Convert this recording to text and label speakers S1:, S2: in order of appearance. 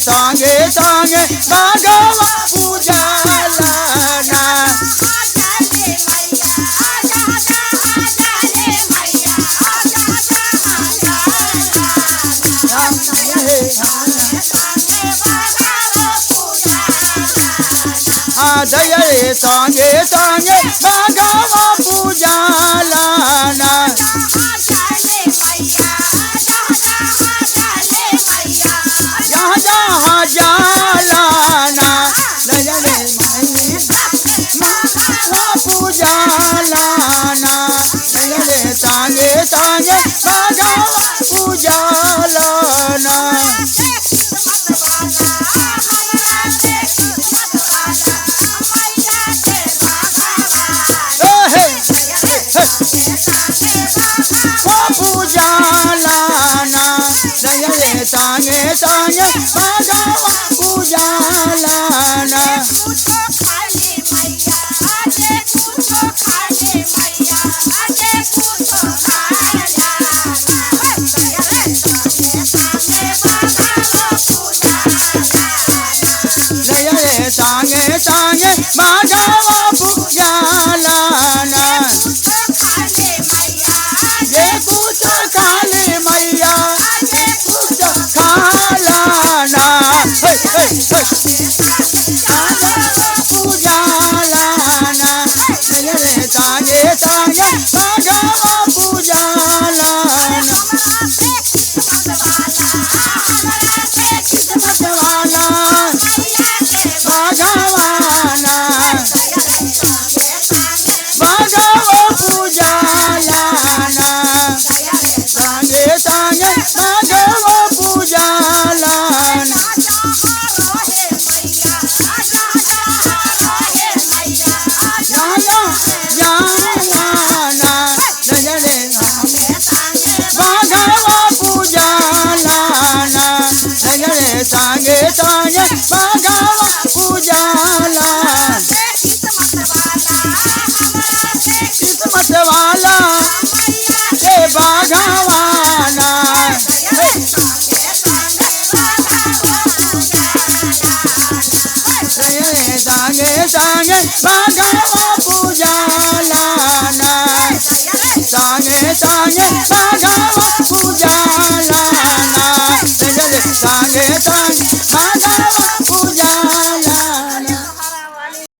S1: सांगे सांगे भगवा पूजलना जय सांगे सांगे भगवा पूजलना जहाँ जहाँ जालाना जय पूजलना जय सांगे सांगे भगवा पूजलना पूजलना जय सांगे सांगे भगवा पूजलना जय सांगे सांगे भगवा पूजलना जे कुछ खाले मैया कुछ खालाना